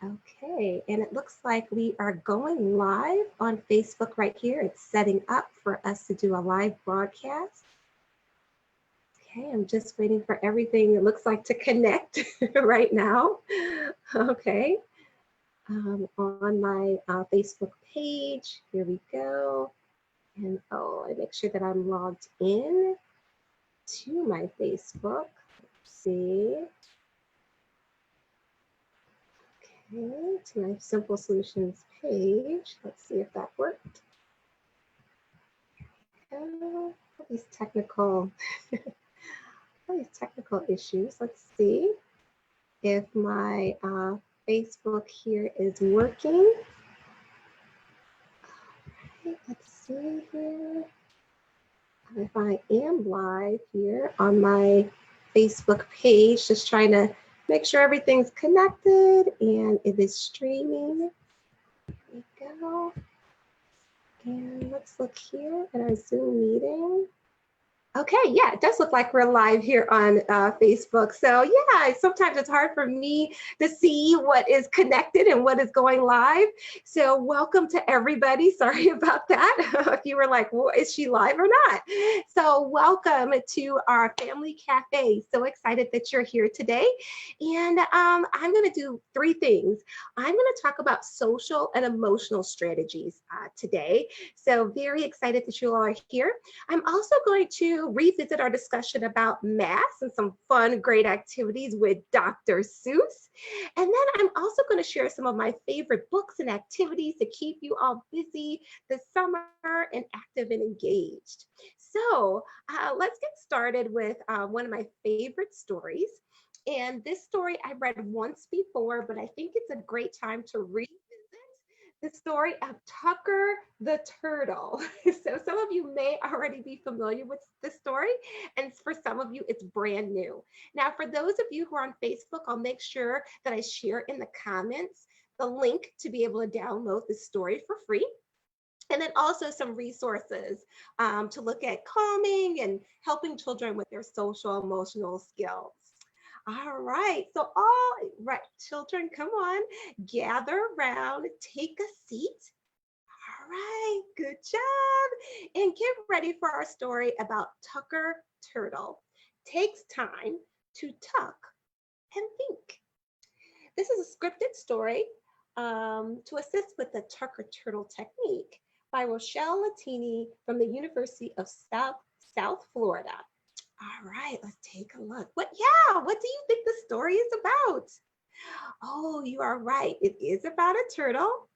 Okay, and it looks like we are going live on Facebook right here. It's setting up for us to do a live broadcast. Okay, I'm just waiting for everything, it looks like, to connect right now. Okay, on my Facebook page, here we go. And oh, I make sure that I'm logged in to my Facebook. Let's see. Okay, to my Simple Solutions page. Let's see if that worked. All these technical, all these technical issues. Let's see if my Facebook here is working. All right, let's see here. If I am live here on my Facebook page, just trying to make sure everything's connected and it is streaming. There we go. And let's look here at our Zoom meeting. Okay, yeah, it does look like we're live here on Facebook. So yeah, sometimes it's hard for me to see what is connected and what is going live. So welcome to everybody. Sorry about that. If you were like, well, is she live or not? So welcome to our Family Cafe. So excited that you're here today. And I'm gonna do three things. I'm gonna talk about social and emotional strategies today. So very excited that you all are here. I'm also going to revisit our discussion about math and some fun, great activities with Dr. Seuss. And then I'm also going to share some of my favorite books and activities to keep you all busy this summer and active and engaged. So let's get started with one of my favorite stories. And this story I read once before, but I think it's a great time to revisit the story of Tucker the Turtle. So some of you may already be familiar with this story, and for some of you, it's brand new. Now, for those of you who are on Facebook, I'll make sure that I share in the comments the link to be able to download this story for free. And then also some resources to look at calming and helping children with their social emotional skills. All right, so all right, children, come on, gather around, take a seat. All right, good job. And get ready for our story about Tucker Turtle. Takes time to tuck and think. This is a scripted story to assist with the Tucker Turtle technique by Rochelle Latini from the University of South Florida. All right, let's take a look. What do you think the story is about? Oh, you are right. It is about a turtle.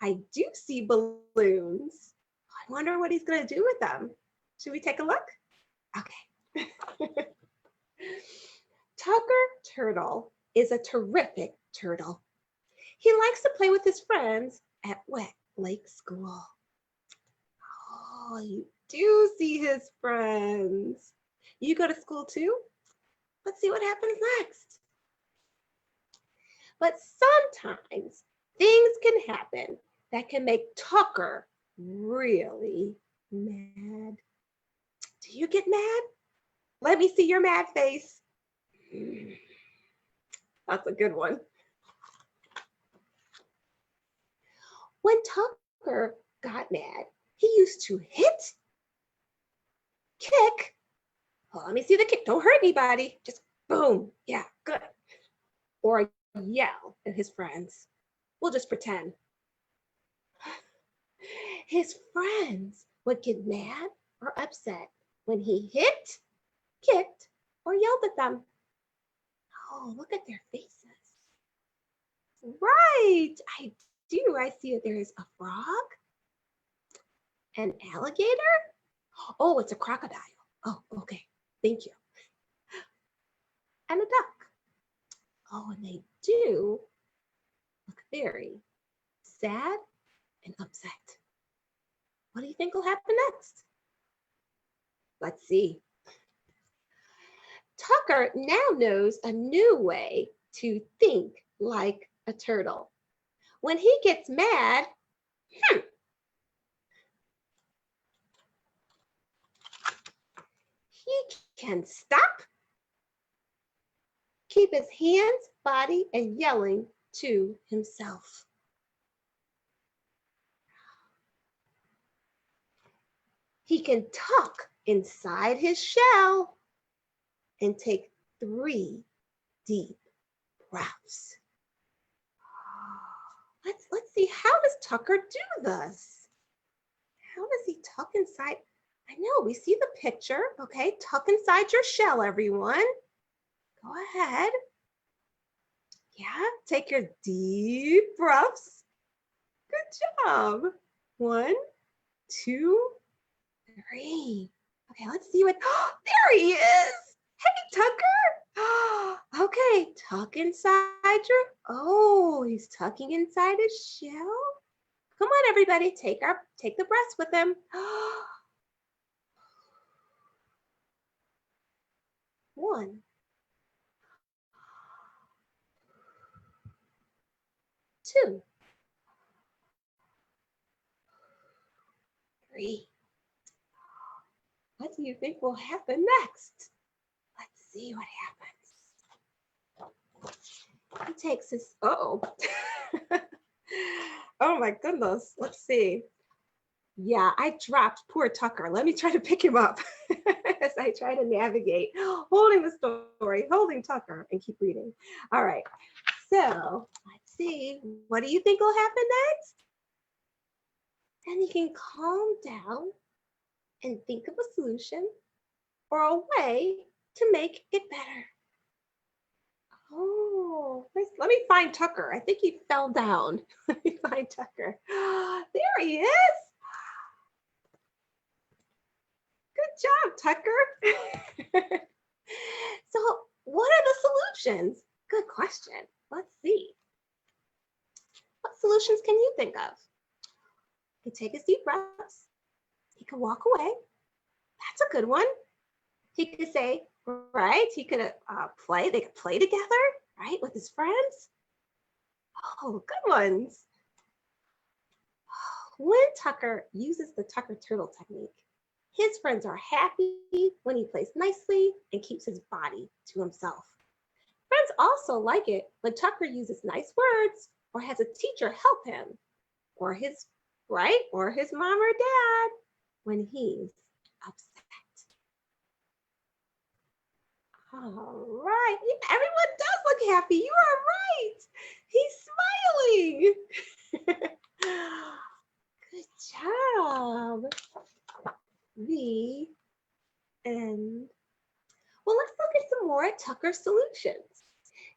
I do see balloons. I wonder what he's going to do with them. Should we take a look? Okay. Tucker Turtle is a terrific turtle. He likes to play with his friends at Wet Lake School. Oh, you do see his friends. You go to school too? Let's see what happens next. But sometimes things can happen that can make Tucker really mad. Do you get mad? Let me see your mad face. That's a good one. When Tucker got mad, he used to hit, kick. Oh, let me see the kick. Don't hurt anybody. Just boom. Yeah, good. Or yell at his friends. We'll just pretend. His friends would get mad or upset when he hit, kicked, or yelled at them. Oh, look at their faces. Right, I do. I see that there is a frog, an alligator. Oh, it's a crocodile. Oh, okay. Thank you. And a duck. Oh, and they do look very sad and upset. What do you think will happen next? Let's see. Tucker now knows a new way to think like a turtle. When he gets mad, he can stop, keep his hands, body, and yelling to himself. He can tuck inside his shell and take 3 deep breaths. Let's see, how does Tucker do this? How does he tuck inside? I know, we see the picture. Okay, tuck inside your shell, everyone. Go ahead. Yeah, take your deep breaths. Good job. 1, 2, 3. Okay, let's see what, there he is. Hey, Tucker. Okay, tuck inside your, he's tucking inside his shell. Come on, everybody, take the breaths with him. 1, 2, 3. What do you think will happen next? Let's see what happens. He takes his, oh my goodness. Let's see. Yeah, I dropped poor Tucker. Let me try to pick him up as I try to navigate, holding the story, holding Tucker, and keep reading. All right, so let's see. What do you think will happen next? And he can calm down and think of a solution or a way to make it better. Oh, let me find Tucker. I think he fell down. Let me find Tucker. There he is. Good job, Tucker. So what are the solutions? Good question. Let's see. What solutions can you think of? He can take his deep breaths. He can walk away. That's a good one. He could say, right? He could play. They could play together, right, with his friends. Oh, good ones. When Tucker uses the Tucker turtle technique, his friends are happy when he plays nicely and keeps his body to himself. Friends also like it when Tucker uses nice words or has a teacher help him, or his mom or dad when he's upset. All right, everyone does look happy. You are right. He's smiling. Good job. The end. Well, let's look at some more at Tucker's solutions.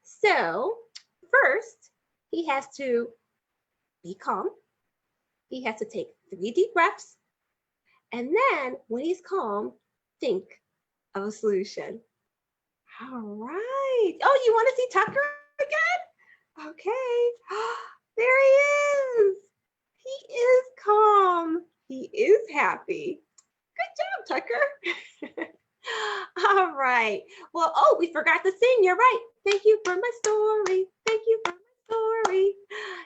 So first, he has to be calm. He has to take 3 deep breaths. And then when he's calm, think of a solution. All right. Oh, you want to see Tucker again? Okay. There he is. He is calm. He is happy. Good job, Tucker. All right. Well, we forgot to sing. You're right. Thank you for my story. Thank you for my story.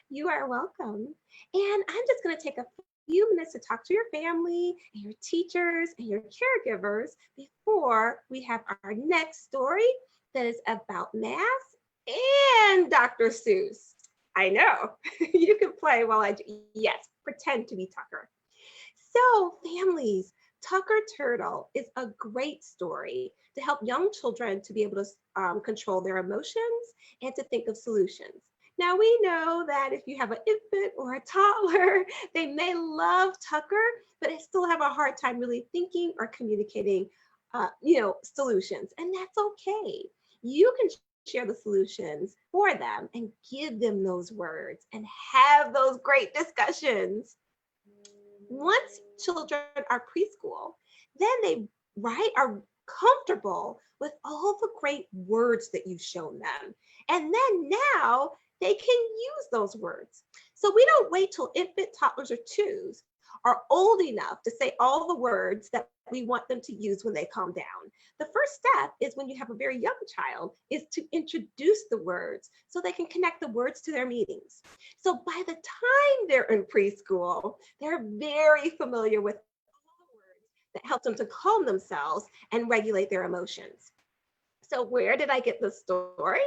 You are welcome. And I'm just going to take a few minutes to talk to your family and your teachers and your caregivers before we have our next story that is about math and Dr. Seuss. I know. You can play while I do. Yes, pretend to be Tucker. So families, Tucker Turtle is a great story to help young children to be able to control their emotions and to think of solutions. Now we know that if you have an infant or a toddler, they may love Tucker, but they still have a hard time really thinking or communicating, solutions, and that's okay. You can share the solutions for them and give them those words and have those great discussions. Once children are preschool, then they are comfortable with all the great words that you've shown them. And then now they can use those words. So we don't wait till infant, toddlers, or twos are old enough to say all the words that we want them to use when they calm down. The first step is when you have a very young child is to introduce the words so they can connect the words to their meanings. So by the time they're in preschool, they're very familiar with all the words that help them to calm themselves and regulate their emotions. So where did I get the story?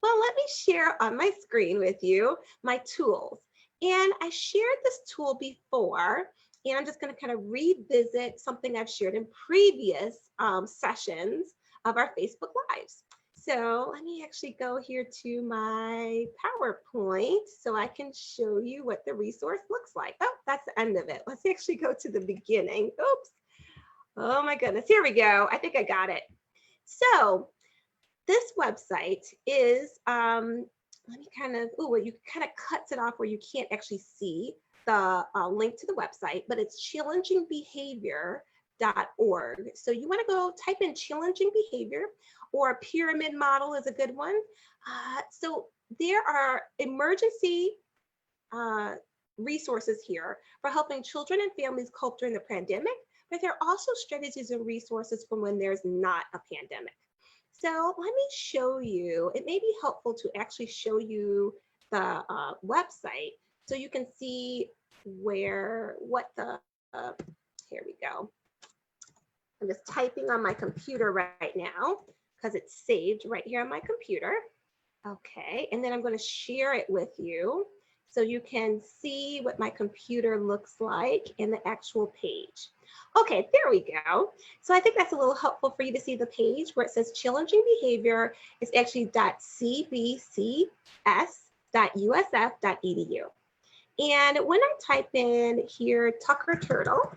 Well, let me share on my screen with you my tools. And I shared this tool before, and I'm just going to kind of revisit something I've shared in previous sessions of our Facebook Lives. So let me actually go here to my PowerPoint so I can show you what the resource looks like. Oh, that's the end of it. Let's actually go to the beginning. Oops. Oh my goodness. Here we go. I think I got it. So this website is, let me kind of, oh, where you kind of cuts it off where you can't actually see the link to the website, but it's challengingbehavior.org. So you want to go type in challenging behavior, or a pyramid model is a good one. So there are emergency resources here for helping children and families cope during the pandemic, but there are also strategies and resources for when there's not a pandemic. So let me show you, it may be helpful to actually show you the website so you can see here we go. I'm just typing on my computer right now because it's saved right here on my computer. Okay, and then I'm going to share it with you so you can see what my computer looks like in the actual page. Okay, there we go. So I think that's a little helpful for you to see the page where it says challenging behavior. It's actually .cbcs.usf.edu. And when I type in here Tucker Turtle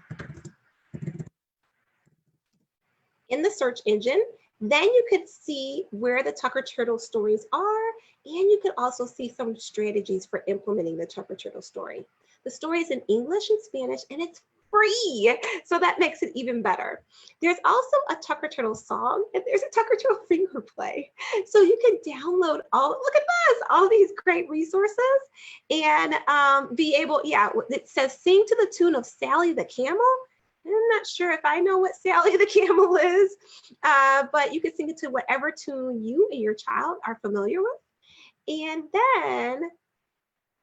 in the search engine, then you could see where the Tucker Turtle stories are, and you can also see some strategies for implementing the Tucker Turtle story. The story is in English and Spanish, and it's free, so that makes it even better. There's also a Tucker Turtle song, and there's a Tucker Turtle finger play. So you can download look at this, all these great resources, and be able, it says sing to the tune of Sally the Camel. I'm not sure if I know what Sally the Camel is, but you can sing it to whatever tune you and your child are familiar with. And then,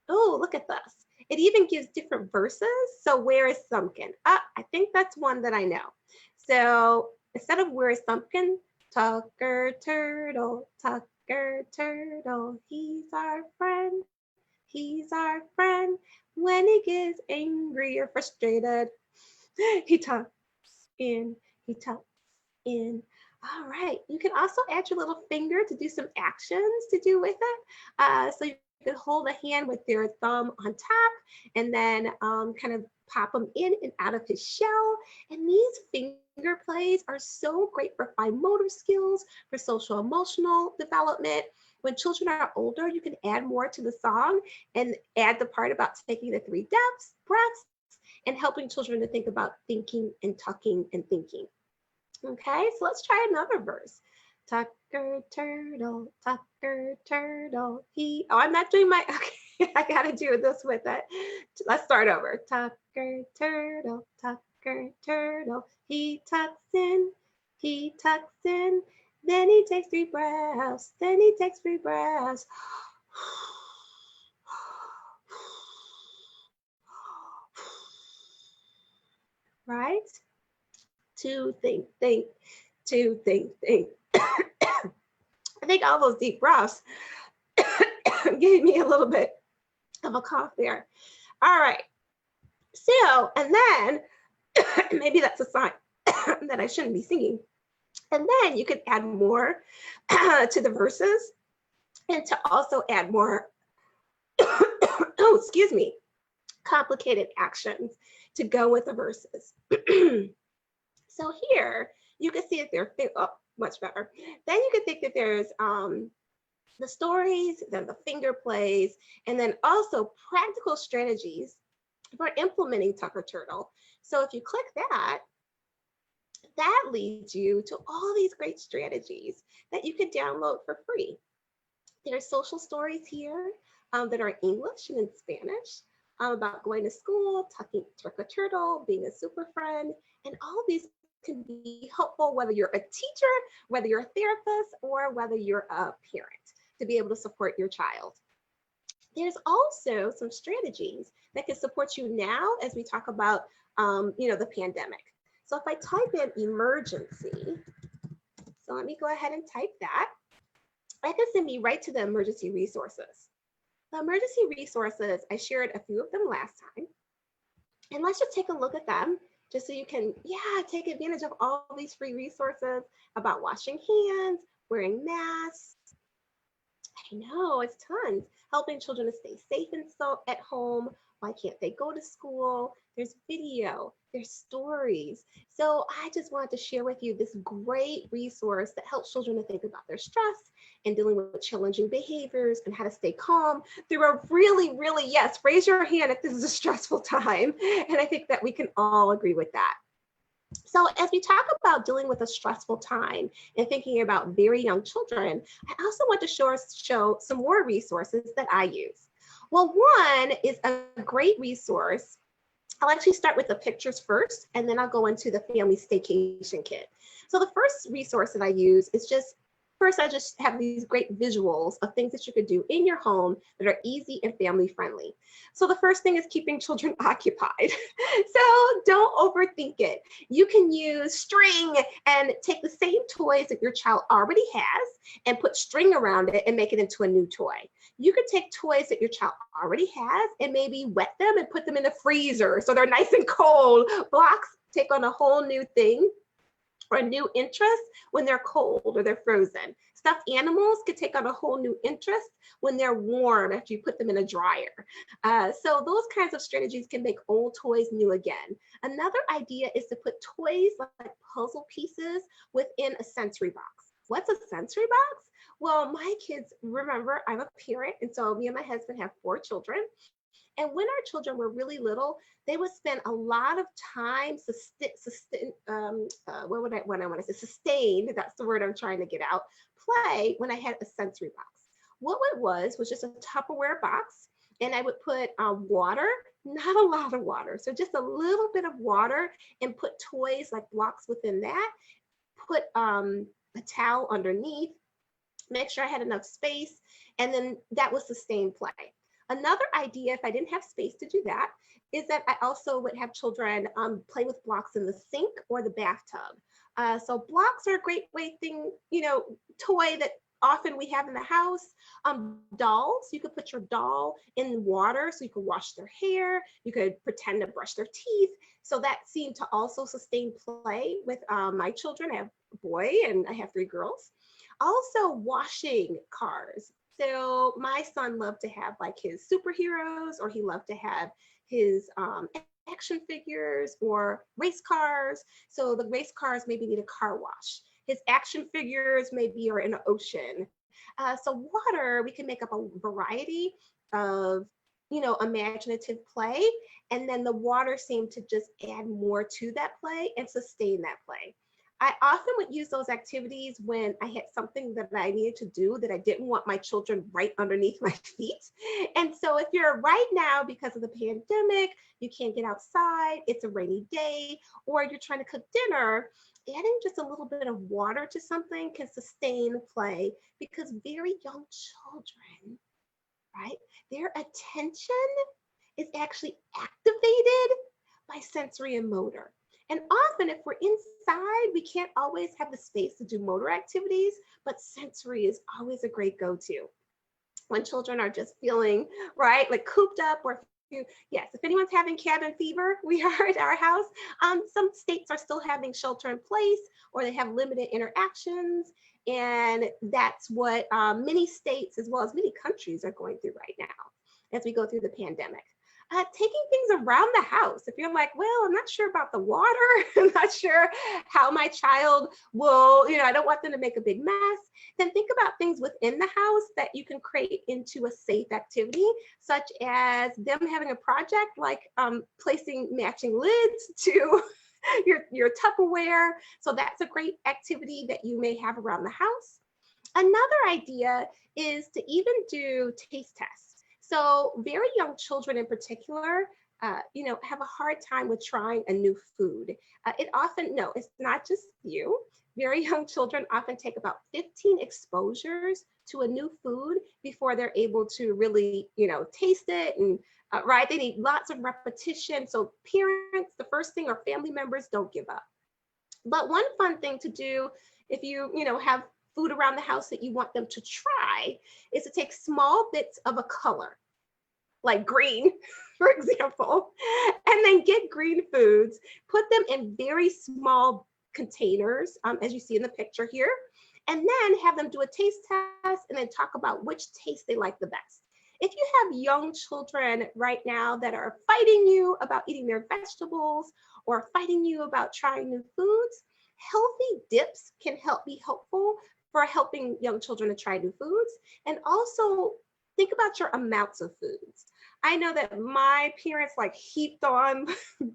oh, look at this. It even gives different verses. So where is Thumpkin? I think that's one that I know. So instead of where is Thumpkin, Tucker Turtle, he's our friend. He's our friend. When he gets angry or frustrated, he tucks in, he tucks in. All right, you can also add your little finger to do some actions to do with it. So you could hold a hand with your thumb on top and then kind of pop them in and out of his shell. And these finger plays are so great for fine motor skills, for social emotional development. When children are older, you can add more to the song and add the part about taking the 3 breaths and helping children to think about thinking and tucking and thinking. Okay, so let's try another verse. Tucker Turtle, I'm not doing my, okay, I gotta do this with it. Let's start over. Tucker Turtle, he tucks in, then he takes 3 breaths, right? To think. I think all those deep breaths gave me a little bit of a cough there. All right. So, and then maybe that's a sign that I shouldn't be singing. And then you could add more to the verses and to also add more, oh, excuse me, complicated actions to go with the verses. So here you can see that they're much better. Then you can think that there's the stories, then the finger plays, and then also practical strategies for implementing Tucker Turtle. So if you click that, that leads you to all these great strategies that you can download for free. There are social stories here that are in English and in Spanish about going to school, Tucker Turtle, being a super friend, and all of these can be helpful whether you're a teacher, whether you're a therapist, or whether you're a parent to be able to support your child. There's also some strategies that can support you now as we talk about the pandemic. So if I type in emergency, so let me go ahead and type that. that can send me right to the emergency resources. The emergency resources, I shared a few of them last time. And let's just take a look at them just so you can, yeah, take advantage of all these free resources about washing hands, wearing masks. I know, it's tons. Helping children to stay safe and so at home. Why can't they go to school? There's video, there's stories. So I just wanted to share with you this great resource that helps children to think about their stress and dealing with challenging behaviors and how to stay calm through a really, really, yes, raise your hand if this is a stressful time. And I think that we can all agree with that. So as we talk about dealing with a stressful time and thinking about very young children, I also want to show some more resources that I use. Well, one is a great resource. I'll actually start with the pictures first, and then I'll go into the family staycation kit. So the first resource that I use is first, I just have these great visuals of things that you could do in your home that are easy and family friendly. So the first thing is keeping children occupied. So don't overthink it. You can use string and take the same toys that your child already has and put string around it and make it into a new toy. You could take toys that your child already has and maybe wet them and put them in the freezer so they're nice and cold. Blocks take on a whole new thing or a new interest when they're cold or they're frozen. Stuffed animals could take on a whole new interest when they're warm after you put them in a dryer. So those kinds of strategies can make old toys new again. Another idea is to put toys like puzzle pieces within a sensory box. What's a sensory box? Well, my kids, remember, I'm a parent, and so me and my husband have 4 children. And when our children were really little, they would spend a lot of time sustained, that's the word I'm trying to get out, play when I had a sensory box. What it was just a Tupperware box, and I would put water, not a lot of water, so just a little bit of water, and put toys like blocks within that, put a towel underneath, make sure I had enough space, and then that was sustained play. Another idea, if I didn't have space to do that, is that I also would have children play with blocks in the sink or the bathtub. So blocks are a great toy that often we have in the house. Dolls, you could put your doll in water so you could wash their hair. You could pretend to brush their teeth. So that seemed to also sustain play with my children. I have a boy and I have 3 girls. Also washing cars. So my son loved to have like his superheroes, or he loved to have his action figures or race cars. So the race cars maybe need a car wash. His action figures maybe are in the ocean. So water, we can make up a variety of, imaginative play. And then the water seemed to just add more to that play and sustain that play. I often would use those activities when I had something that I needed to do that I didn't want my children right underneath my feet. And so if you're right now, because of the pandemic, you can't get outside, it's a rainy day, or you're trying to cook dinner, adding just a little bit of water to something can sustain play, because very young children, right, their attention is actually activated by sensory and motor. And often if we're inside, we can't always have the space to do motor activities, but sensory is always a great go-to. When children are just feeling, right, like cooped up, or yes, if anyone's having cabin fever, we are at our house. Some states are still having shelter in place, or they have limited interactions. And that's what many states, as well as many countries, are going through right now as we go through the pandemic. Taking things around the house. If you're like, well, I'm not sure about the water, I'm not sure how my child will, I don't want them to make a big mess, then think about things within the house that you can create into a safe activity, such as them having a project like placing matching lids to your Tupperware. So that's a great activity that you may have around the house. Another idea is to even do taste tests. So very young children in particular, have a hard time with trying a new food. It's not just you. Very young children often take about 15 exposures to a new food before they're able to really, taste it. And right, they need lots of repetition. So parents, the first thing, or family members, don't give up. But one fun thing to do if you, have food around the house that you want them to try is to take small bits of a color, like green, for example, and then get green foods, put them in very small containers, as you see in the picture here, and then have them do a taste test and then talk about which taste they like the best. If you have young children right now that are fighting you about eating their vegetables or fighting you about trying new foods, healthy dips can be helpful for helping young children to try new foods. And also think about your amounts of foods. I know that my parents like heaped on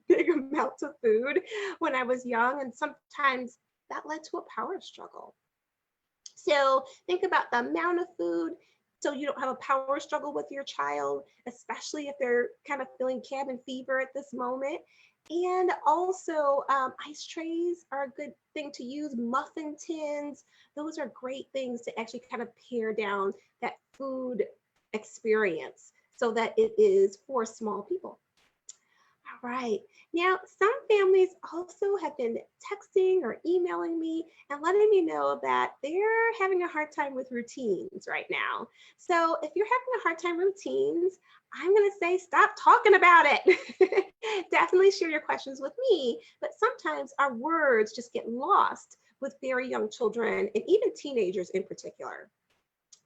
big amounts of food when I was young, and sometimes that led to a power struggle. So think about the amount of food so you don't have a power struggle with your child, especially if they're kind of feeling cabin fever at this moment. And also ice trays are a good thing to use, muffin tins. Those are great things to actually kind of pare down that food experience so that it is for small people. All right. Now, some families also have been texting or emailing me and letting me know that they're having a hard time with routines right now. So if you're having a hard time with routines, I'm going to say stop talking about it. Definitely share your questions with me, but sometimes our words just get lost with very young children and even teenagers in particular.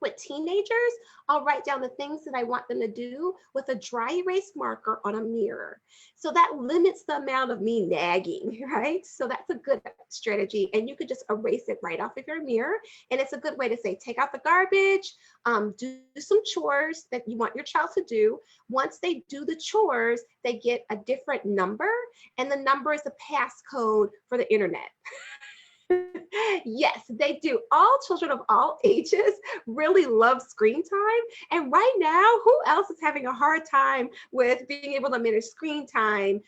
With teenagers, I'll write down the things that I want them to do with a dry erase marker on a mirror. So that limits the amount of me nagging, right? So that's a good strategy. And you could just erase it right off of your mirror. And it's a good way to say, take out the garbage, do some chores that you want your child to do. Once they do the chores, they get a different number. And the number is a passcode for the internet. Yes, they do. All children of all ages really love screen time. And right now, who else is having a hard time with being able to manage screen time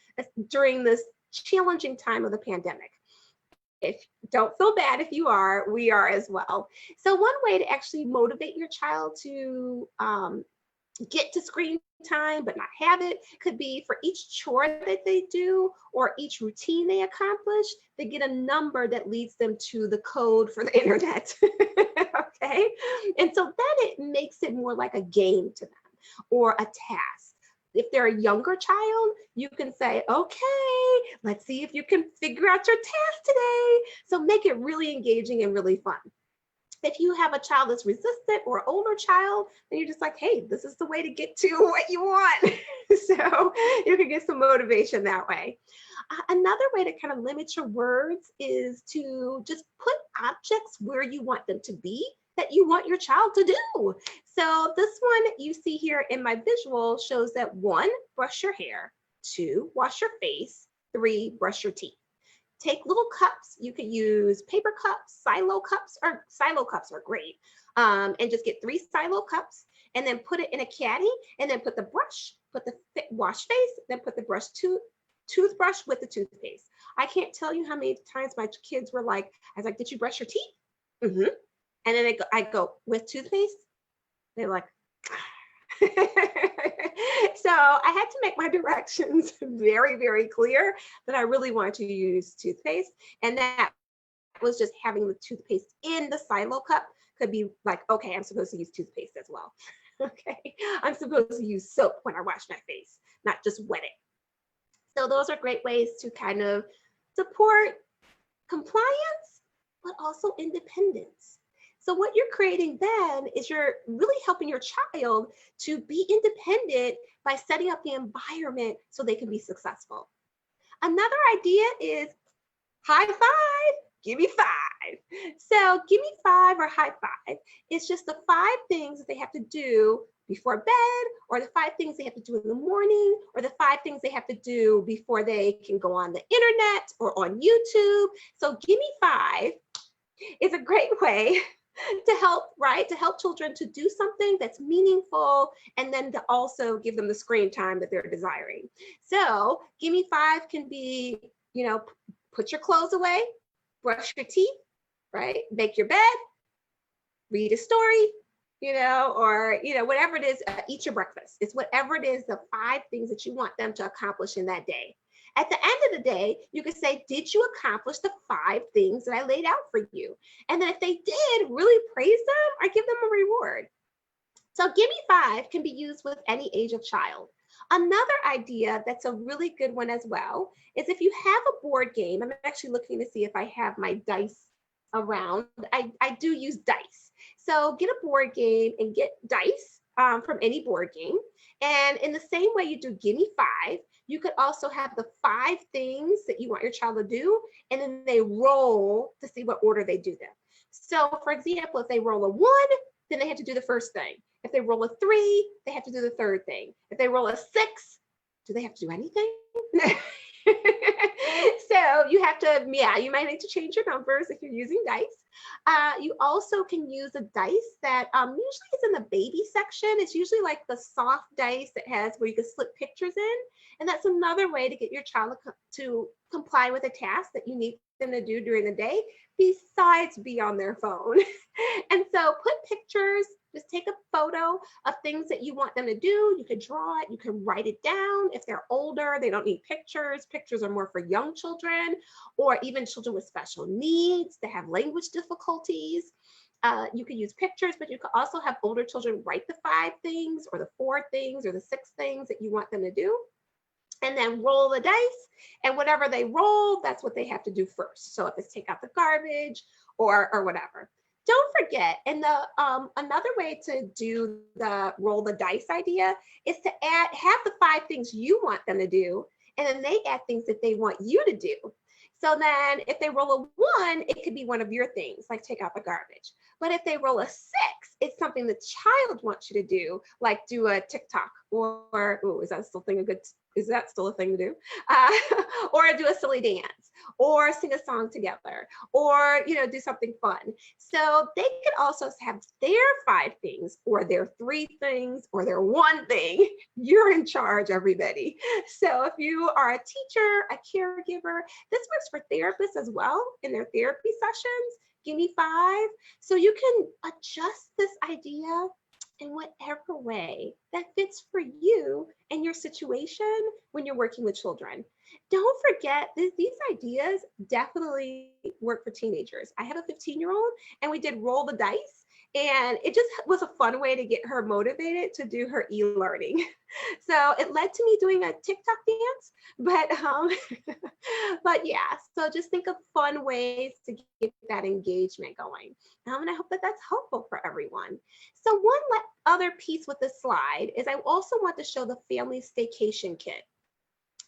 during this challenging time of the pandemic? If don't feel bad if you are, we are as well. So one way to actually motivate your child to get to screen time but not have it could be for each chore that they do or each routine they accomplish, they get a number that leads them to the code for the internet. Okay, and so then it makes it more like a game to them or a task. If they're a younger child, you can say, okay, let's see if you can figure out your task today. So make it really engaging and really fun. If you have a child that's resistant or older child, then you're just like, hey, this is the way to get to what you want. So you can get some motivation that way. Another way to kind of limit your words is to just put objects where you want them to be that you want your child to do. So this one you see here in my visual shows that 1, brush your hair, 2, wash your face, 3, brush your teeth. Take little cups. You could use paper cups, silo cups are great. And just get 3 silo cups and then put it in a caddy and then put the brush, put the wash face, then put the toothbrush with the toothpaste. I can't tell you how many times my kids were like, I was like, did you brush your teeth? Mm-hmm. And then I go, with toothpaste? They're like, so I had to make my directions very, very clear that I really wanted to use toothpaste. And that was just having the toothpaste in the silo cup could be like, okay, I'm supposed to use toothpaste as well. Okay, I'm supposed to use soap when I wash my face, not just wet it. So those are great ways to kind of support compliance, but also independence. So what you're creating then is you're really helping your child to be independent by setting up the environment so they can be successful. Another idea is high five, give me 5. So give me 5 or high five. It's just the 5 things that they have to do before bed, or the 5 things they have to do in the morning, or the 5 things they have to do before they can go on the internet or on YouTube. So give me 5 is a great way to help, right? To help children to do something that's meaningful and then to also give them the screen time that they're desiring. So give me 5 can be, put your clothes away, brush your teeth, right? Make your bed, read a story, or, whatever it is, eat your breakfast. It's whatever it is, the 5 things that you want them to accomplish in that day. At the end of the day, you could say, did you accomplish the 5 things that I laid out for you? And then if they did, really praise them or give them a reward. So give me 5 can be used with any age of child. Another idea that's a really good one as well is if you have a board game. I'm actually looking to see if I have my dice around. I do use dice. So get a board game and get dice from any board game. And in the same way you do give me 5, you could also have the 5 things that you want your child to do, and then they roll to see what order they do them. So for example, if they roll a 1, then they have to do the first thing. If they roll a 3, they have to do the third thing. If they roll a 6, do they have to do anything? So you have to, yeah, you might need to change your numbers if you're using dice. You also can use a dice that usually is in the baby section. It's usually like the soft dice that has where you can slip pictures in. And that's another way to get your child to comply with a task that you need them to do during the day, besides be on their phone. And so put pictures, just take a photo of things that you want them to do. You can draw it, you can write it down. If they're older, they don't need pictures. Pictures are more for young children or even children with special needs that have language difficulties. You can use pictures, but you could also have older children write the 5 things or the 4 things or the 6 things that you want them to do. And then roll the dice, and whatever they roll, that's what they have to do first. So if it's take out the garbage or whatever. Don't forget, and the another way to do the roll the dice idea is to have the 5 things you want them to do, and then they add things that they want you to do. So then if they roll a 1, it could be one of your things, like take out the garbage. But if they roll a 6, it's something the child wants you to do, like do a TikTok or, oh, is that still a thing to do? Or do a silly dance or sing a song together or, do something fun. So they could also have their 5 things or their 3 things or their 1 thing. You're in charge, everybody. So if you are a teacher, a caregiver, this works for therapists as well in their therapy sessions. Give me 5. So you can adjust this idea in whatever way that fits for you and your situation when you're working with children. Don't forget these ideas definitely work for teenagers. I have a 15-year-old and we did roll the dice, and it just was a fun way to get her motivated to do her e-learning. So it led to me doing a TikTok dance, but yeah, so just think of fun ways to get that engagement going. And I hope that that's helpful for everyone. So one other piece with this slide is I also want to show the family staycation kit.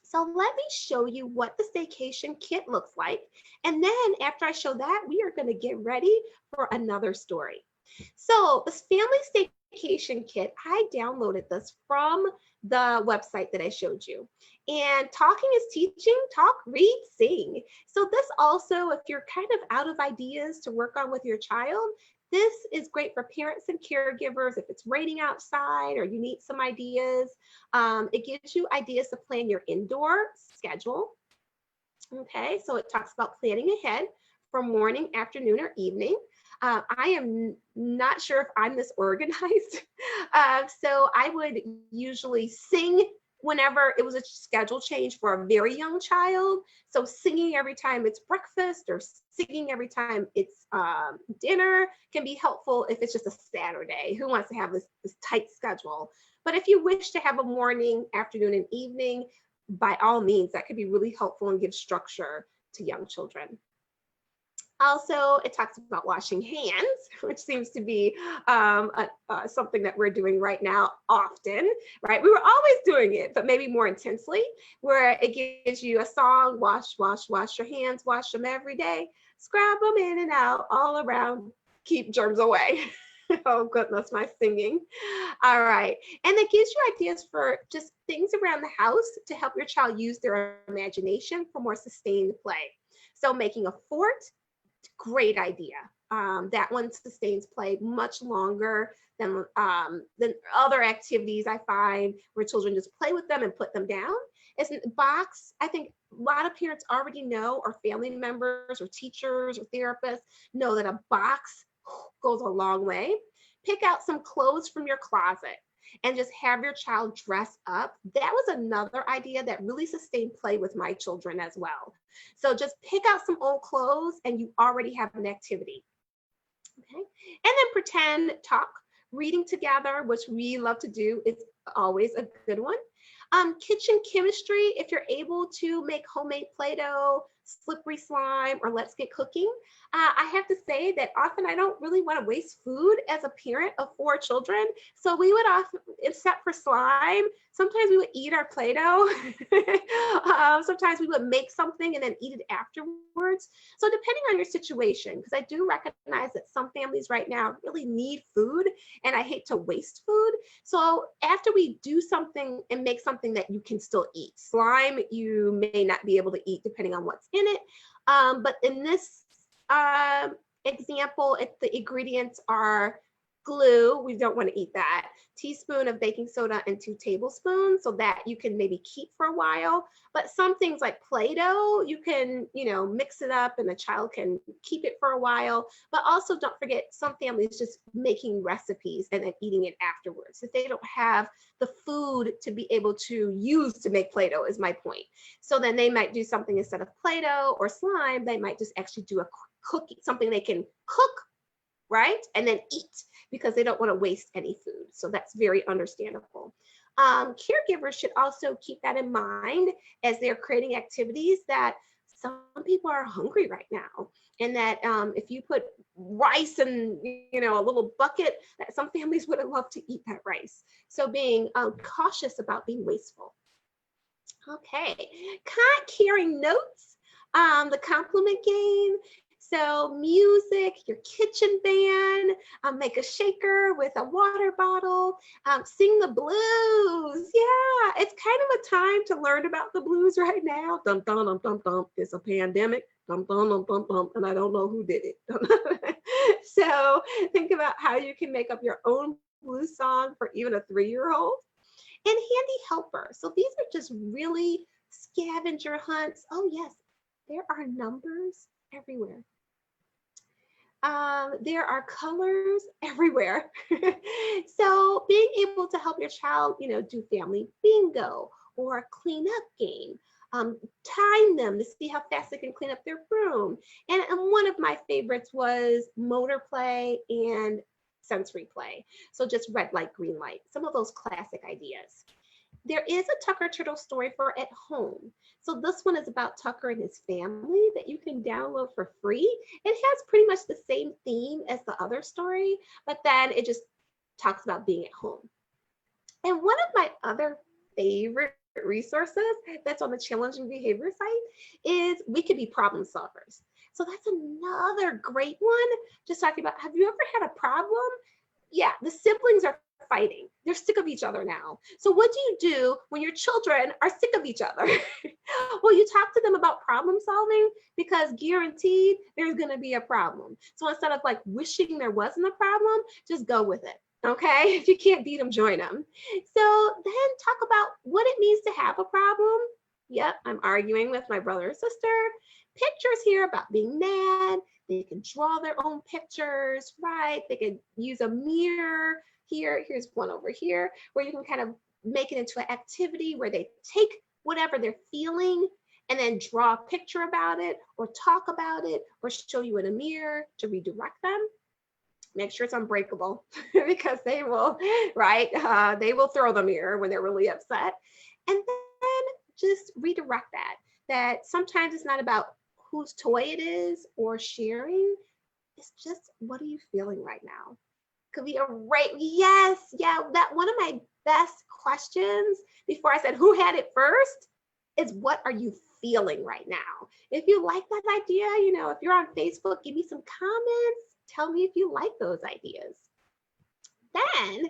So let me show you what the staycation kit looks like. And then after I show that, we are going to get ready for another story. So this family staycation kit, I downloaded this from the website that I showed you. And talking is teaching, talk, read, sing. So this also, if you're kind of out of ideas to work on with your child, this is great for parents and caregivers if it's raining outside or you need some ideas. It gives you ideas to plan your indoor schedule. Okay, so it talks about planning ahead for morning, afternoon, or evening. I am not sure if I'm this organized. So I would usually sing whenever it was a schedule change for a very young child. So singing every time it's breakfast or singing every time it's dinner can be helpful if it's just a Saturday. Who wants to have this tight schedule? But if you wish to have a morning, afternoon, and evening, by all means, that could be really helpful and give structure to young children. Also, it talks about washing hands, which seems to be something that we're doing right now often, right? We were always doing it, but maybe more intensely, where it gives you a song, wash, wash, wash your hands, wash them every day, scrub them in and out, all around, keep germs away. Oh goodness, my singing. All right, and it gives you ideas for just things around the house to help your child use their imagination for more sustained play. So making a fort, great idea. That one sustains play much longer than other activities I find where children just play with them and put them down. As a box, I think a lot of parents already know, or family members or teachers or therapists know that a box goes a long way. Pick out some clothes from your closet. and just have your child dress up. That was another idea that really sustained play with my children as well. So just pick out some old clothes and you already have an activity. Okay. And then pretend, talk, reading together, which we love to do, is always a good one. Kitchen chemistry, if you're able to make homemade Play-Doh, slippery slime, or let's get cooking. I have to say that often I don't really want to waste food as a parent of 4 children. So we would often, except for slime, sometimes we would eat our Play-Doh. Sometimes we would make something and then eat it afterwards. So depending on your situation, because I do recognize that some families right now really need food and I hate to waste food. So after we do something and make something that you can still eat, slime you may not be able to eat depending on what's in it. But in this example, if the ingredients are glue, we don't want to eat that. Teaspoon of baking soda and 2 tablespoons, so that you can maybe keep for a while. But some things like Play-Doh, you can, mix it up and the child can keep it for a while. But also don't forget, some families just making recipes and then eating it afterwards. If they don't have the food to be able to use to make Play-Doh is my point. So then they might do something instead of Play-Doh or slime, they might just actually do a cookie, something they can cook, right? And then eat, because they don't want to waste any food. So that's very understandable. Caregivers should also keep that in mind as they're creating activities, that some people are hungry right now. And that if you put rice in, a little bucket, that some families would have loved to eat that rice. So being cautious about being wasteful. Okay, carrying notes, the compliment game. So music, your kitchen band, make a shaker with a water bottle, sing the blues. Yeah, it's kind of a time to learn about the blues right now. Dum dum dum dum dum. It's a pandemic. Dum dum dum dum dum, and I don't know who did it. So think about how you can make up your own blues song for even a 3-year-old. And handy helper. So these are just really scavenger hunts. Oh yes, there are numbers everywhere. There are colors everywhere. So being able to help your child, do family bingo or a cleanup game, time them to see how fast they can clean up their room. And one of my favorites was motor play and sensory play. So just red light, green light, some of those classic ideas. There is a Tucker Turtle story for at home. So this one is about Tucker and his family that you can download for free. It has pretty much the same theme as the other story, but then it just talks about being at home. And one of my other favorite resources that's on the challenging behavior site is We Could Be Problem Solvers. So that's another great one. Just talking about, have you ever had a problem? Yeah, the siblings are fighting. They're sick of each other now. So what do you do when your children are sick of each other? Well, you talk to them about problem solving, because guaranteed there's going to be a problem. So instead of like wishing there wasn't a problem, just go with it. Okay, if you can't beat them, join them. So then talk about what it means to have a problem. Yep, I'm arguing with my brother or sister. Pictures here about being mad. They can draw their own pictures, right? They can use a mirror. Here's one over here where you can kind of make it into an activity where they take whatever they're feeling and then draw a picture about it or talk about it or show you in a mirror to redirect them. Make sure it's unbreakable because they will, right? They will throw the mirror when they're really upset. And then just redirect that sometimes it's not about whose toy it is or sharing. It's just, what are you feeling right now? Could be a right. Yes. Yeah. That one of my best questions before I said who had it first is, what are you feeling right now? If you like that idea, if you're on Facebook, give me some comments. Tell me if you like those ideas. Then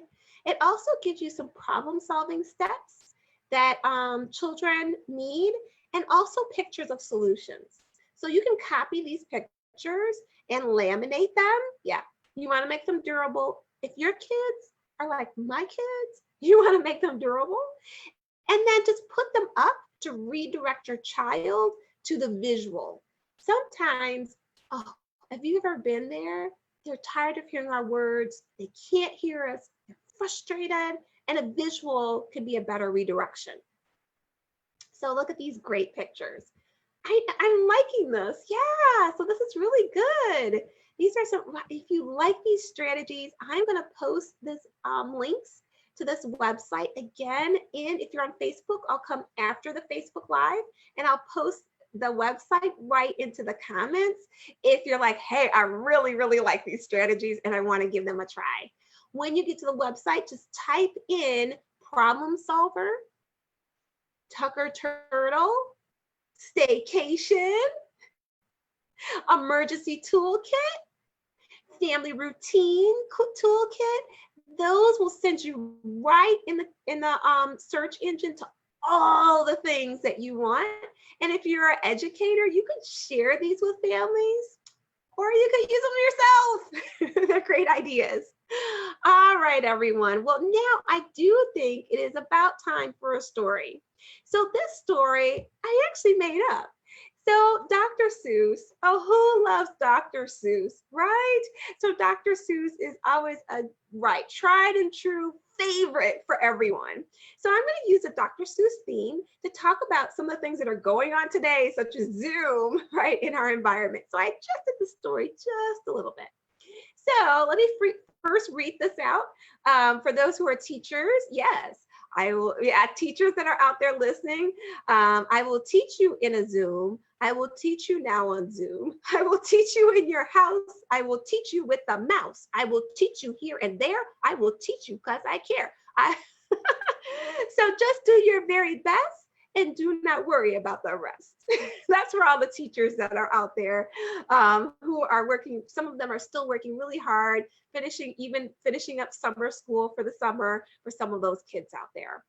it also gives you some problem solving steps that children need, and also pictures of solutions. So you can copy these pictures and laminate them. Yeah. You want to make them durable. If your kids are like my kids, you want to make them durable. And then just put them up to redirect your child to the visual. Sometimes, have you ever been there? They're tired of hearing our words. They can't hear us. They're frustrated. and a visual could be a better redirection. So look at these great pictures. I'm liking this. Yeah, so this is really good. These are some, if you like these strategies, I'm going to post this links to this website again. And if you're on Facebook, I'll come after the Facebook Live and I'll post the website right into the comments if you're like, hey, I really, really like these strategies and I want to give them a try. When you get to the website, just type in problem solver, Tucker Turtle, staycation, emergency toolkit, family routine toolkit. Those will send you right in the search engine to all the things that you want. And if you're an educator, you can share these with families or you can use them yourself. They're great ideas. All right, everyone. Well, now I do think it is about time for a story. So this story I actually made up. So Dr. Seuss, oh, who loves Dr. Seuss, right? So Dr. Seuss is always a tried and true favorite for everyone. So I'm going to use a Dr. Seuss theme to talk about some of the things that are going on today, such as Zoom, right, in our environment. So I adjusted the story just a little bit. So let me first read this out. For those who are teachers, yes, I will, teachers that are out there listening, I will teach you in a Zoom. I will teach you now on Zoom. I will teach you in your house. I will teach you with the mouse. I will teach you here and there. I will teach you because I care. So just do your very best and do not worry about the rest. That's for all the teachers that are out there who are working. Some of them are still working really hard, finishing up summer school for the summer for some of those kids out there.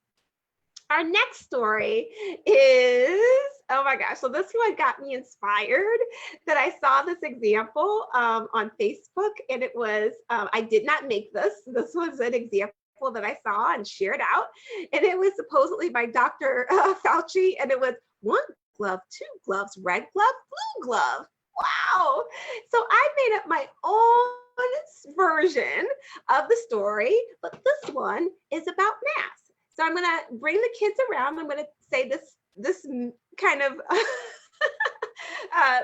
Our next story is, oh my gosh, so this one got me inspired that I saw this example on Facebook, and it was, I did not make this. This was an example that I saw and shared out, and it was supposedly by Dr. Fauci, and it was 1 glove, 2 gloves, red glove, blue glove. Wow. So I made up my own version of the story, but this one is about masks. So I'm going to bring the kids around. I'm going to say this kind of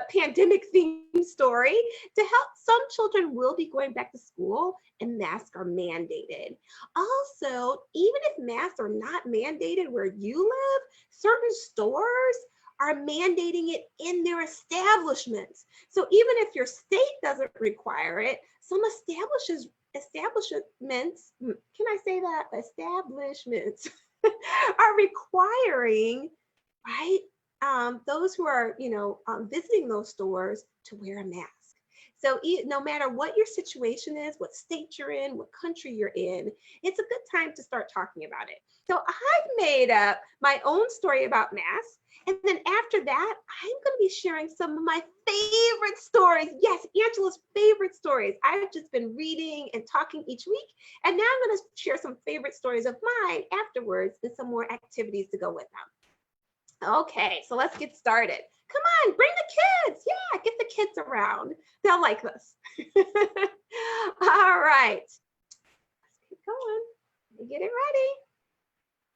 pandemic theme story to help. Some children will be going back to school and masks are mandated. Also, even if masks are not mandated where you live, certain stores are mandating it in their establishments. So even if your state doesn't require it, some establishments, can I say that? Establishments are requiring, right? Those who are, visiting those stores to wear a mask. So no matter what your situation is, what state you're in, what country you're in, it's a good time to start talking about it. So I've made up my own story about masks. And then after that, I'm going to be sharing some of my favorite stories. Yes, Angela's favorite stories. I've just been reading and talking each week. And now I'm going to share some favorite stories of mine afterwards and some more activities to go with them. Okay, so let's get started. Come on, bring the kids. Yeah, get the kids around. They'll like this. All right, let's keep going. Let me get it ready.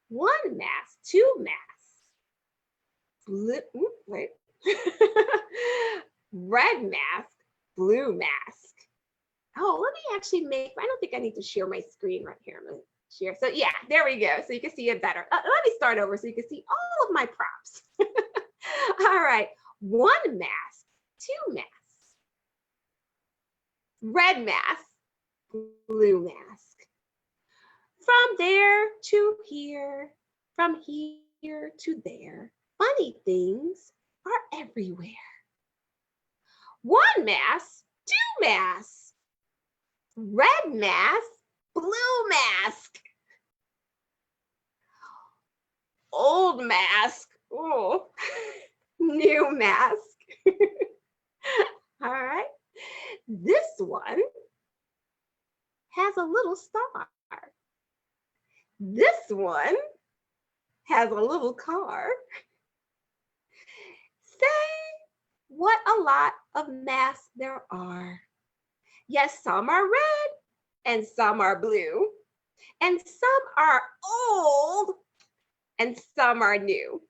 1 mask, 2 masks. Red mask, blue mask. Oh, let me actually I don't think I need to share my screen right here. I'm going to share. So yeah, there we go. So you can see it better. Let me start over so you can see all of my props. All right, 1 mask, 2 masks. Red mask, blue mask. From there to here, from here to there. Funny things are everywhere. 1 mask, 2 masks. Red mask, blue mask. Old mask, oh, new mask. All right, this one has a little star. This one has a little car. Say what a lot of masks there are. Yes, some are red and some are blue. and some are old and some are new.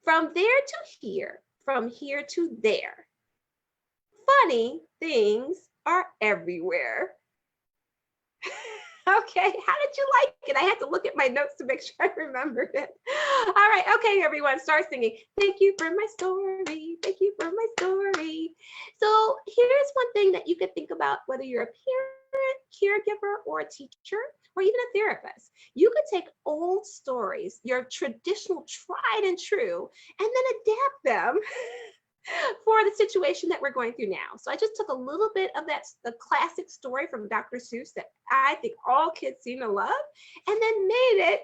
From there to here, from here to there, funny things are everywhere. Okay, how did you like it? I had to look at my notes to make sure I remembered it. All right, okay, everyone, start singing. Thank you for my story. Thank you for my story. So here's one thing that you could think about, whether you're a parent, caregiver, or a teacher, or even a therapist. You could take old stories, your traditional tried and true, and then adapt them for the situation that we're going through now. So I just took a little bit of the classic story from Dr. Seuss that I think all kids seem to love, and then made it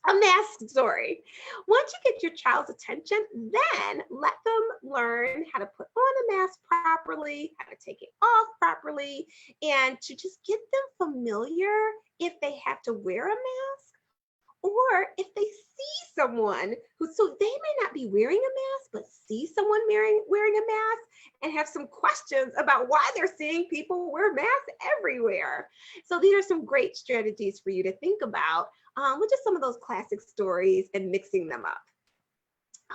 a mask story. Once you get your child's attention, then let them learn how to put on a mask properly, how to take it off properly, and to just get them familiar if they have to wear a mask, or if they see someone so they may not be wearing a mask, but see someone wearing a mask and have some questions about why they're seeing people wear masks everywhere. So these are some great strategies for you to think about with just some of those classic stories and mixing them up.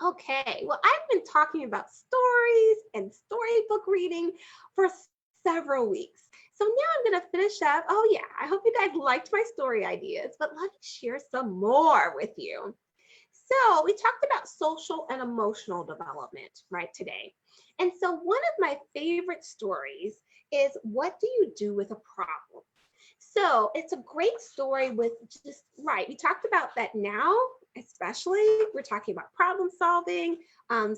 Okay, well, I've been talking about stories and storybook reading for several weeks. So now I'm going to finish up. Oh yeah, I hope you guys liked my story ideas, but let me share some more with you. So we talked about social and emotional development, right, today. And so one of my favorite stories is, what do you do with a problem? So it's a great story with just, right, we talked about that now, especially we're talking about problem solving. A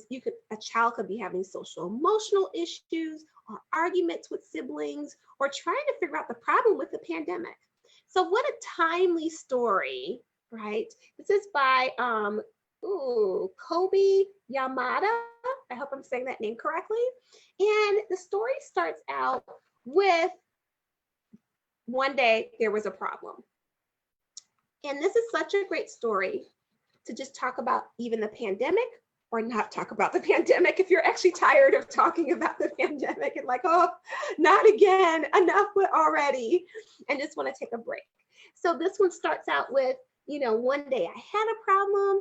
child could be having social emotional issues or arguments with siblings or trying to figure out the problem with the pandemic. So what a timely story, right? This is by Kobe Yamada. I hope I'm saying that name correctly. And the story starts out with, one day there was a problem. And this is such a great story to just talk about even the pandemic, or not talk about the pandemic if you're actually tired of talking about the pandemic and like, oh, not again, enough already, and just want to take a break. So this one starts out with, one day I had a problem.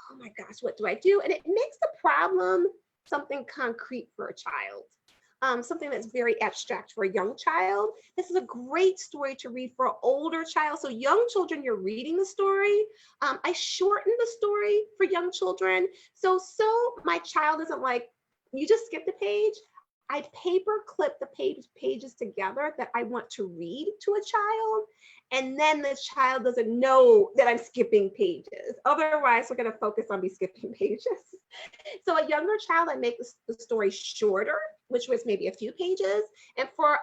Oh my gosh, what do I do? And it makes the problem something concrete for a child. Something that's very abstract for a young child. This is a great story to read for an older child. So young children, you're reading the story. I shortened the story for young children. So my child isn't like, you just skip the page. I paper clip the pages together that I want to read to a child. And then the child doesn't know that I'm skipping pages. Otherwise, we're going to focus on me skipping pages. So a younger child, I make the story shorter, which was maybe a few pages. And for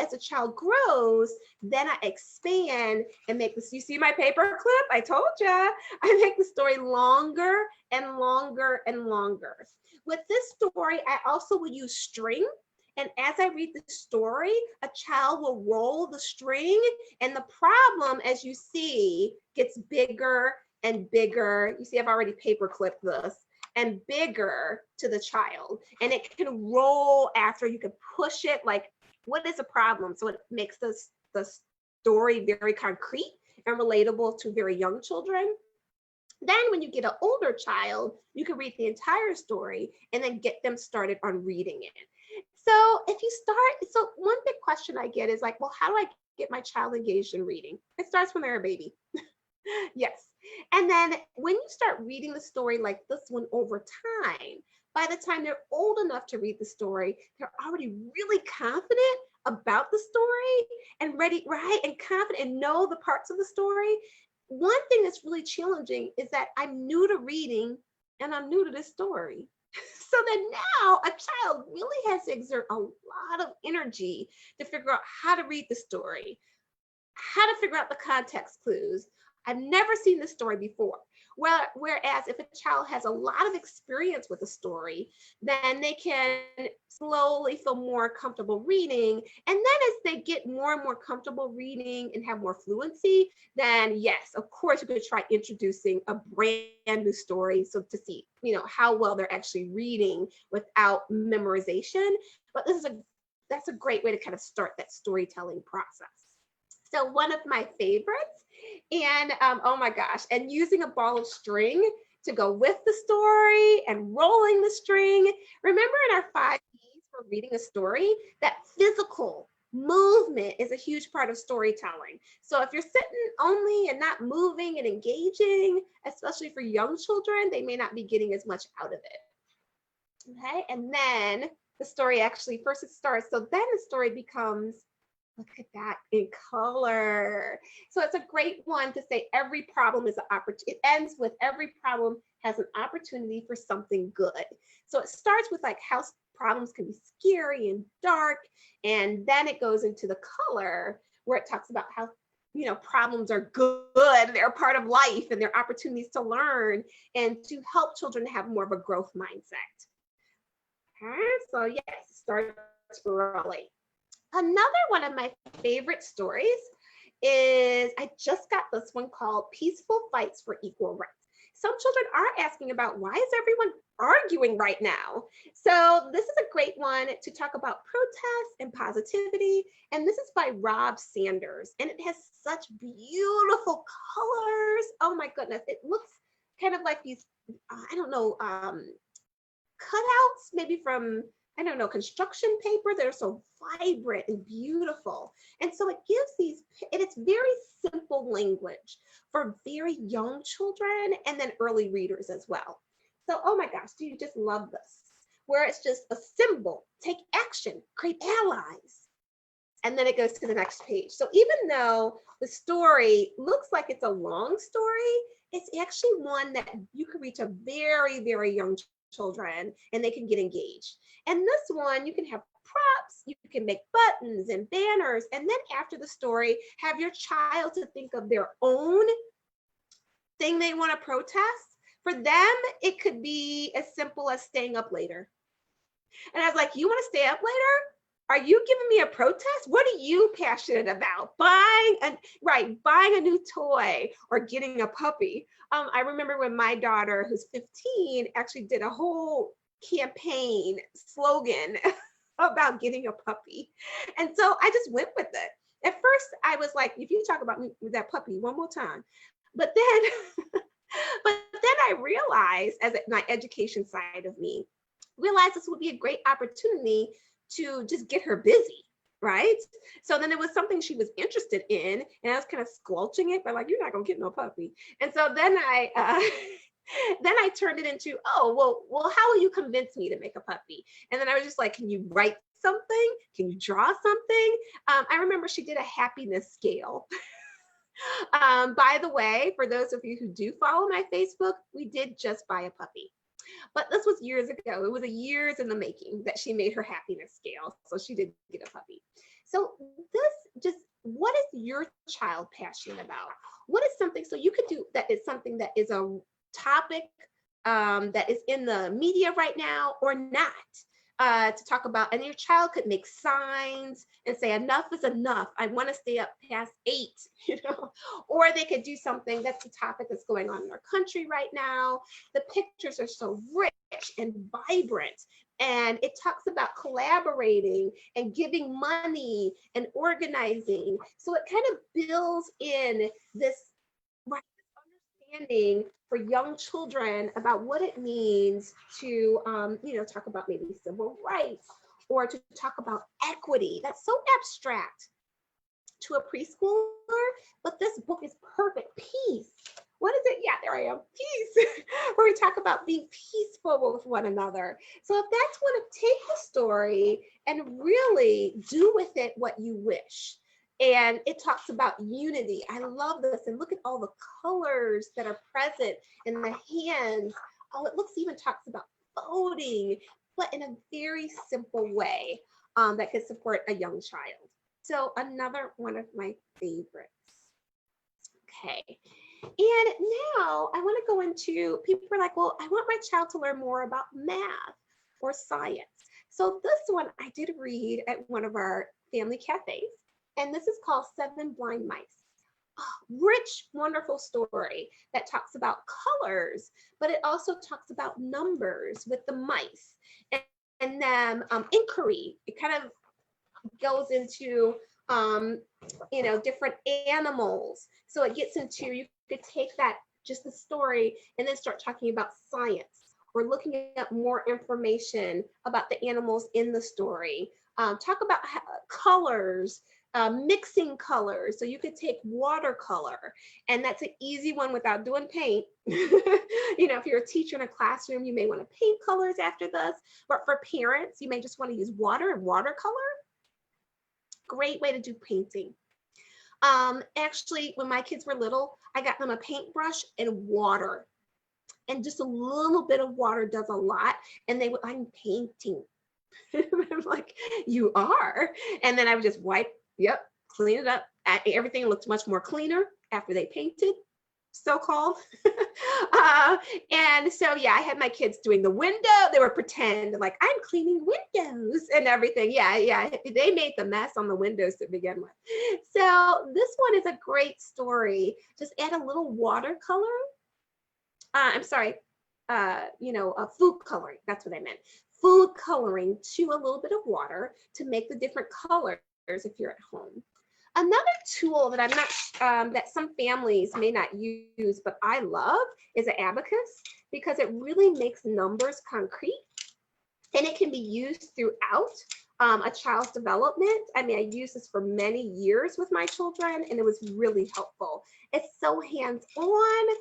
as a child grows, then I expand and make this. You see my paper clip? I told you. I make the story longer and longer and longer. With this story, I also will use string. And as I read the story, a child will roll the string, and the problem, as you see, gets bigger and bigger. You see, I've already paper clipped this, and bigger to the child. And it can roll after, you can push it, like, what is a problem? So it makes the story very concrete and relatable to very young children. Then when you get an older child, you can read the entire story and then get them started on reading it. So so one big question I get is like, well, how do I get my child engaged in reading? It starts when they're a baby. Yes. And then when you start reading the story like this one over time, by the time they're old enough to read the story, they're already really confident about the story and ready, right? And confident and know the parts of the story. One thing that's really challenging is that I'm new to reading and I'm new to this story. So then now a child really has to exert a lot of energy to figure out how to read the story, how to figure out the context clues. I've never seen this story before. Whereas if a child has a lot of experience with a story, then they can slowly feel more comfortable reading. And then as they get more and more comfortable reading and have more fluency, then yes, of course, you could try introducing a brand new story. So to see, how well they're actually reading without memorization. But that's a great way to kind of start that storytelling process. So one of my favorites, and oh my gosh, and using a ball of string to go with the story and rolling the string. Remember in our 5 Ps for reading a story, that physical movement is a huge part of storytelling. So if you're sitting only and not moving and engaging, especially for young children, they may not be getting as much out of it. Okay, and then the story actually, first it starts, so then the story becomes, look at that, in color. So it's a great one to say every problem is an opportunity. It ends with every problem has an opportunity for something good. So it starts with like how problems can be scary and dark, and then it goes into the color where it talks about how, you know, problems are good, they're part of life, and they're opportunities to learn and to help children have more of a growth mindset. Okay, so yes, it starts early. Another one of my favorite stories is, I just got this one called Peaceful Fights for Equal Rights. Some children are asking about, why is everyone arguing right now? So this is a great one to talk about protest and positivity. And this is by Rob Sanders. And it has such beautiful colors. Oh my goodness. It looks kind of like these, I don't know, cutouts maybe from, I don't know, construction paper. They're so vibrant and beautiful. And so it gives these, and it's very simple language for very young children and then early readers as well. So, oh my gosh, do you just love this? Where it's just a symbol, take action, create allies. And then it goes to the next page. So even though the story looks like it's a long story, it's actually one that you can reach a very, very young children and they can get engaged. And this one, you can have props, you can make buttons and banners, and then after the story, have your child to think of their own thing they want to protest. For them, it could be as simple as staying up later. And I was like, you want to stay up later? Are you giving me a protest? What are you passionate about? Buying a new toy or getting a puppy. I remember when my daughter, who's 15, actually did a whole campaign slogan about getting a puppy. And so I just went with it. At first, I was like, if you talk about me with that puppy one more time. But then, I realized, as my education side of me, realized this would be a great opportunity to just get her busy, right? So then it was something she was interested in, and I was kind of squelching it, but like, you're not gonna get no puppy. And so then I turned it into, oh, well, how will you convince me to make a puppy? And then I was just like, can you write something? Can you draw something? I remember she did a happiness scale. By the way, for those of you who do follow my Facebook, we did just buy a puppy. But this was years ago. It was years in the making that she made her happiness scale. So she did get a puppy. So what is your child passionate about? What is something, so you could do that is something that is a topic that is in the media right now or not, to talk about, and your child could make signs and say, enough is enough. I want to stay up past 8, or they could do something that's the topic that's going on in our country right now. The pictures are so rich and vibrant, and it talks about collaborating and giving money and organizing. So it kind of builds in this understanding for young children about what it means to, talk about maybe civil rights or to talk about equity. That's so abstract to a preschooler, but this book is perfect. Peace. What is it? Yeah, there I am. Peace. Where we talk about being peaceful with one another. So if that's one, take the story and really do with it what you wish. And it talks about unity. I love this. And look at all the colors that are present in the hands. Oh, it even talks about voting, but in a very simple way that could support a young child. So another one of my favorites. Okay. And now I want to go into, people are like, well, I want my child to learn more about math or science. So this one I did read at one of our family cafes. And this is called 7 Blind Mice. Rich, wonderful story that talks about colors, but it also talks about numbers with the mice and then inquiry. It kind of goes into you know, different animals. So it gets into, you could take that, just the story, and then start talking about science or looking up more information about the animals in the story. Talk about colors, mixing colors. So you could take watercolor, and that's an easy one without doing paint. You know, if you're a teacher in a classroom, you may want to paint colors after this, but for parents, you may just want to use water and watercolor. Great way to do painting. Actually, when my kids were little, I got them a paintbrush and water. And just a little bit of water does a lot. And they would, I'm painting. I'm like, you are. And then I would just wipe, yep, clean it up. Everything looked much more cleaner after they painted, so-called. And so, yeah, I had my kids doing the window. They were pretend like I'm cleaning windows and everything. Yeah, they made the mess on the windows to begin with. So this one is a great story. Just add a little watercolor. I'm sorry, you know, food coloring. That's what I meant. Food coloring to a little bit of water to make the different colors if you're at home. Another tool that I'm not, that some families may not use, but I love, is an abacus, because it really makes numbers concrete, and it can be used throughout a child's development. I mean, I used this for many years with my children, and it was really helpful. It's so hands-on.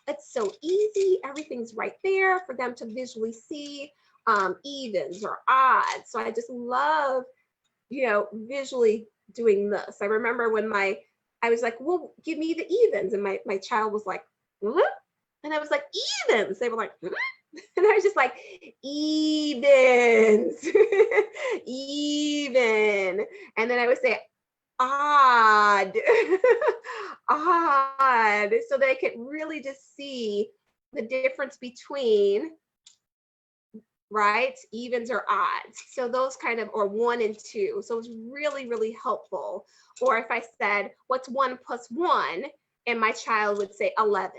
It's so easy. Everything's right there for them to visually see, evens or odds. So I just love, you know, visually doing this. I remember when I was like, well, give me the evens. And my child was like, what? And I was like, evens. They were like, what? And I was just like, evens, even. And then I would say, odd, odd, so they could really just see the difference between, right, evens or odds. So those kind of, or 1 and 2. So it's really, really helpful. Or if I said, what's 1 plus 1? And my child would say 11.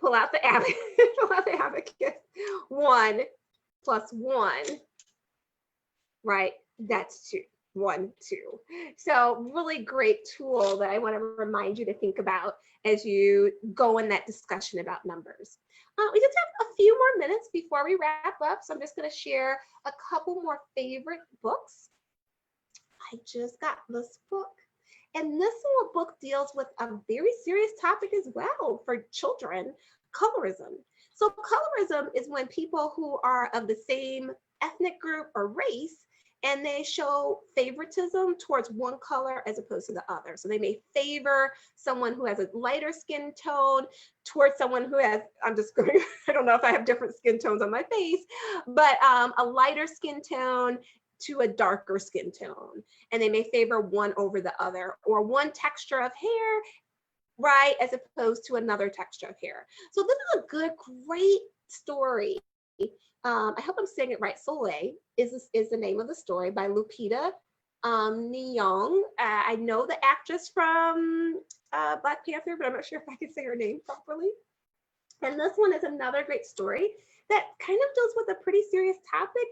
Pull out the abacus, pull out the abacus. 1 plus 1, right? That's 2. 1, 2. So really great tool that I want to remind you to think about as you go in that discussion about numbers. We just have a few more minutes before we wrap up, so I'm just going to share a couple more favorite books. I just got this book, and this little book deals with a very serious topic as well for children: colorism. So colorism is when people who are of the same ethnic group or race, and they show favoritism towards one color as opposed to the other. So they may favor someone who has a lighter skin tone towards someone who has, I'm just going, I don't know if I have different skin tones on my face, but a lighter skin tone to a darker skin tone. And they may favor one over the other, or one texture of hair, right, as opposed to another texture of hair. So this is a good, great story. I hope I'm saying it right. Soleil is the name of the story, by Lupita Nyong. I know the actress from Black Panther, but I'm not sure if I can say her name properly. And this one is another great story that kind of deals with a pretty serious topic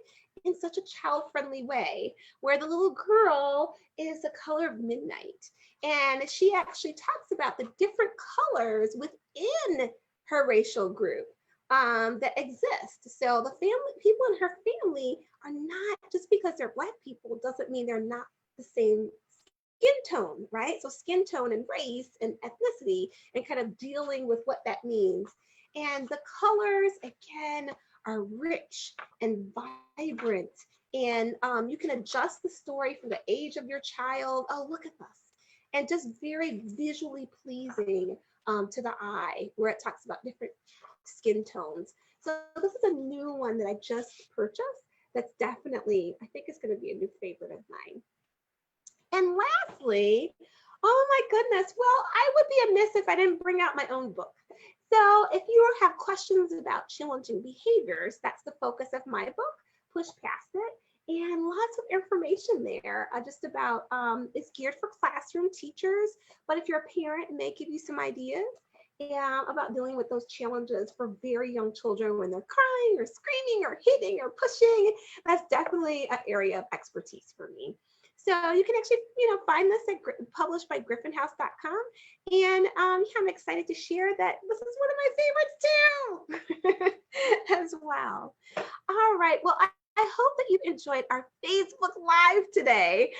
in such a child-friendly way, where the little girl is the color of midnight. And she actually talks about the different colors within her racial group that exist. So the people in her family are not, just because they're Black people doesn't mean they're not the same skin tone, right? So skin tone and race and ethnicity, and kind of dealing with what that means. And the colors, again, are rich and vibrant, and you can adjust the story for the age of your child. Oh, look at this. And just very visually pleasing to the eye, where it talks about different skin tones. So this is a new one that I just purchased that's definitely, I think it's going to be a new favorite of mine. And lastly, oh my goodness, well, I would be amiss if I didn't bring out my own book. So if you have questions about challenging behaviors, that's the focus of my book, Push Past It. And lots of information there just about, it's geared for classroom teachers, but if you're a parent, it may give you some ideas. Yeah, about dealing with those challenges for very young children when they're crying or screaming or hitting or pushing. That's definitely an area of expertise for me. So you can actually, find this at published by griffinhouse.com. And yeah, I'm excited to share that this is one of my favorites too, as well. All right. Well, I hope that you've enjoyed our Facebook Live today.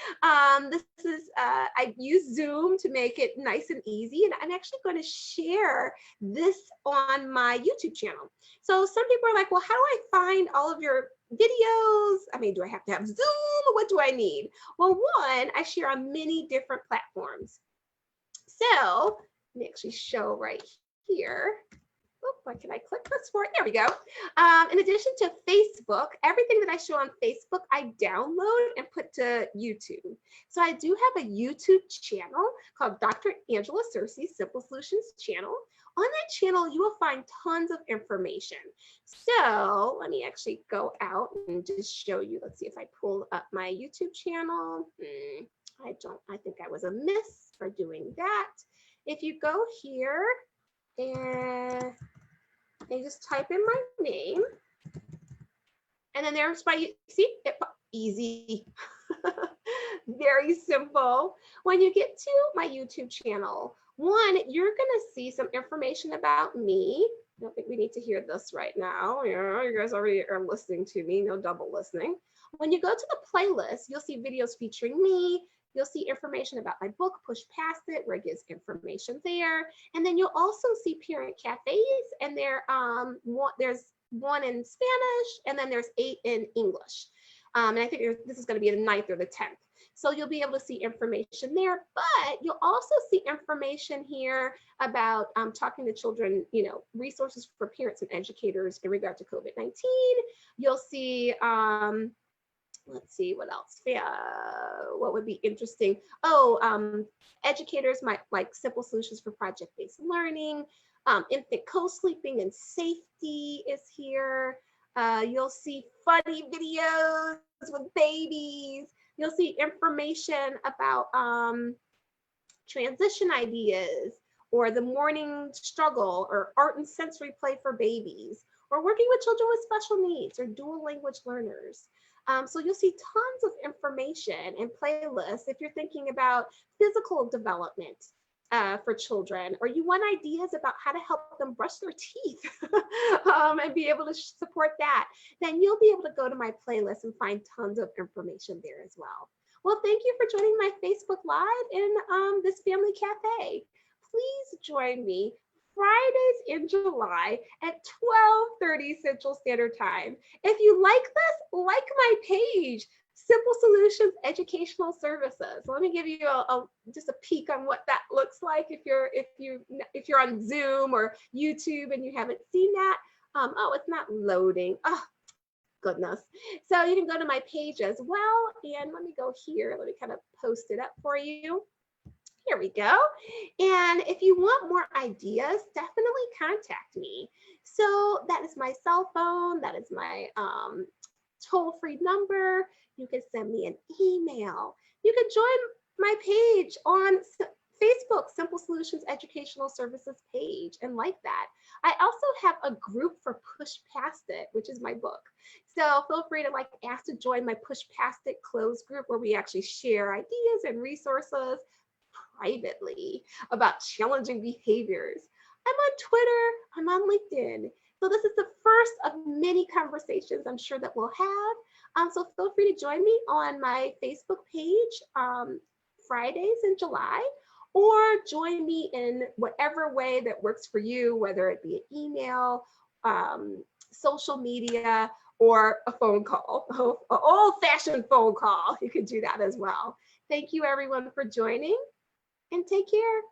This is, I use Zoom to make it nice and easy, and I'm actually going to share this on my YouTube channel. So some people are like, well, how do I find all of your videos? I mean, do I have to have Zoom? What do I need? Well, one, I share on many different platforms. So let me actually show right here. What can I click this for? There we go. In addition to Facebook, everything that I show on Facebook, I download and put to YouTube. So I do have a YouTube channel called Dr. Angela Searcy Simple Solutions channel. On that channel, you will find tons of information. So let me actually go out and just show you. Let's see if I pull up my YouTube channel. I think I was amiss for doing that. If you go here and you just type in my name, and then there's my, see, easy, very simple. When you get to my YouTube channel, one, you're gonna see some information about me. I don't think we need to hear this right now. Yeah, you guys already are listening to me, no double listening. When you go to the playlist, you'll see videos featuring me. You'll see information about my book, Push Past It, where it gives information there. And then you'll also see parent cafes, and there's one in Spanish, and then there's 8 in English. And I think this is going to be the 9th or the 10th. So you'll be able to see information there, but you'll also see information here about talking to children, resources for parents and educators in regard to COVID-19. You'll see, let's see what else. What would be interesting? Educators might like simple solutions for project-based learning. Infant co-sleeping and safety is here. You'll see funny videos with babies. You'll see information about transition ideas, or the morning struggle, or art and sensory play for babies, or working with children with special needs, or dual language learners. So you'll see tons of information and playlists if you're thinking about physical development for children, or you want ideas about how to help them brush their teeth and be able to support that, then you'll be able to go to my playlist and find tons of information there as well. Well, thank you for joining my Facebook Live in this Family Cafe. Please join me Fridays in July at 12:30 Central Standard Time. If you like this, like my page, Simple Solutions Educational Services. Let me give you just a peek on what that looks like if you're on Zoom or YouTube and you haven't seen that. Oh, it's not loading. Oh, goodness. So you can go to my page as well. And let me go here. Let me kind of post it up for you. Here we go. And if you want more ideas, definitely contact me. So that is my cell phone. That is my toll-free number. You can send me an email. You can join my page on Facebook, Simple Solutions Educational Services page, and like that. I also have a group for Push Past It, which is my book. So feel free to ask to join my Push Past It closed group, where we actually share ideas and resources privately about challenging behaviors. I'm on Twitter, I'm on LinkedIn. So this is the first of many conversations I'm sure that we'll have. So feel free to join me on my Facebook page Fridays in July, or join me in whatever way that works for you, whether it be an email, social media, or a phone call, an old-fashioned phone call. You could do that as well. Thank you everyone for joining, and take care.